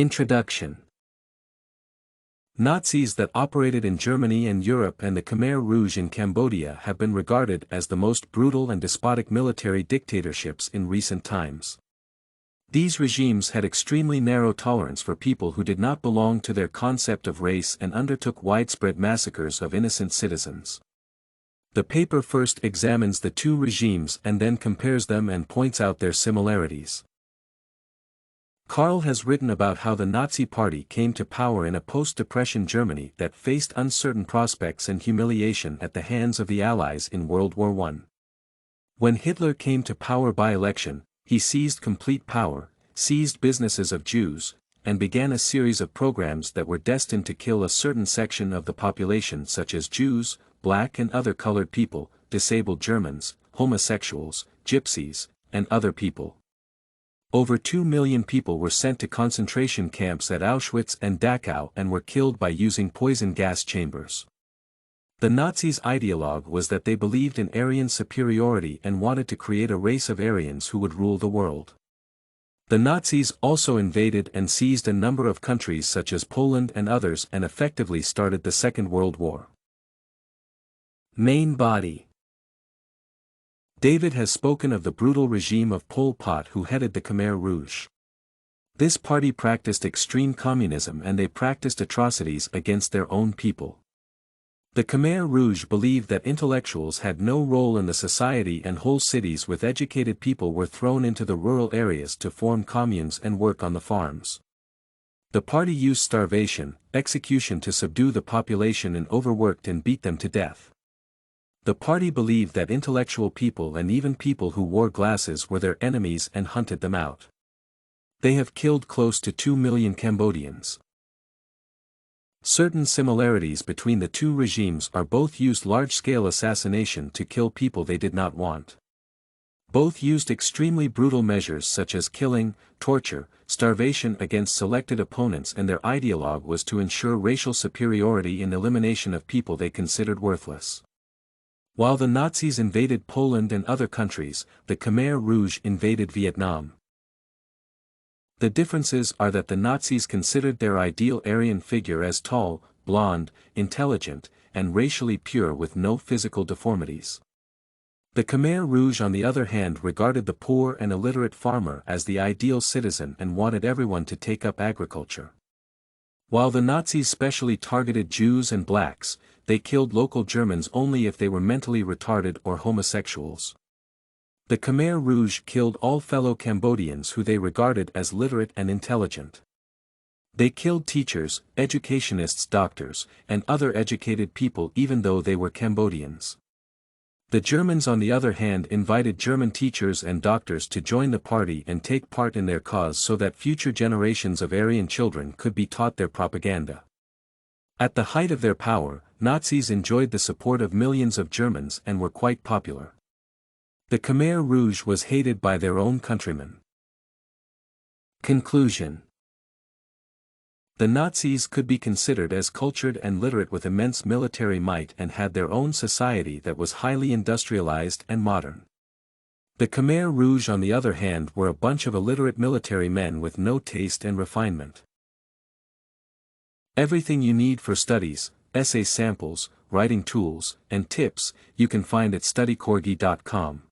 Introduction. Nazis that operated in Germany and Europe and the Khmer Rouge in Cambodia have been regarded as the most brutal and despotic military dictatorships in recent times. These regimes had extremely narrow tolerance for people who did not belong to their concept of race and undertook widespread massacres of innocent citizens. The paper first examines the two regimes and then compares them and points out their similarities. Karl has written about how the Nazi Party came to power in a post-Depression Germany that faced uncertain prospects and humiliation at the hands of the Allies in World War I. When Hitler came to power by election, he seized complete power, seized businesses of Jews, and began a series of programs that were destined to kill a certain section of the population such as Jews, black and other colored people, disabled Germans, homosexuals, gypsies, and other people. Over 2 million people were sent to concentration camps at Auschwitz and Dachau and were killed by using poison gas chambers. The Nazis' ideologue was that they believed in Aryan superiority and wanted to create a race of Aryans who would rule the world. The Nazis also invaded and seized a number of countries such as Poland and others and effectively started the Second World War. Main body. David has spoken of the brutal regime of Pol Pot who headed the Khmer Rouge. This party practiced extreme communism and they practiced atrocities against their own people. The Khmer Rouge believed that intellectuals had no role in the society and whole cities with educated people were thrown into the rural areas to form communes and work on the farms. The party used starvation, execution to subdue the population and overworked and beat them to death. The party believed that intellectual people and even people who wore glasses were their enemies and hunted them out. They have killed close to 2 million Cambodians. Certain similarities between the two regimes are both used large-scale assassination to kill people they did not want. Both used extremely brutal measures such as killing, torture, starvation against selected opponents, and their ideologue was to ensure racial superiority and elimination of people they considered worthless. While the Nazis invaded Poland and other countries, the Khmer Rouge invaded Vietnam. The differences are that the Nazis considered their ideal Aryan figure as tall, blonde, intelligent, and racially pure with no physical deformities. The Khmer Rouge on the other hand regarded the poor and illiterate farmer as the ideal citizen and wanted everyone to take up agriculture. While the Nazis specially targeted Jews and blacks, they killed local Germans only if they were mentally retarded or homosexuals. The Khmer Rouge killed all fellow Cambodians who they regarded as literate and intelligent. They killed teachers, educationists, doctors, and other educated people even though they were Cambodians. The Germans on the other hand invited German teachers and doctors to join the party and take part in their cause so that future generations of Aryan children could be taught their propaganda. At the height of their power, Nazis enjoyed the support of millions of Germans and were quite popular. The Khmer Rouge was hated by their own countrymen. Conclusion. The Nazis could be considered as cultured and literate with immense military might and had their own society that was highly industrialized and modern. The Khmer Rouge on the other hand were a bunch of illiterate military men with no taste and refinement. Everything you need for studies, essay samples, writing tools, and tips, you can find at studycorgi.com.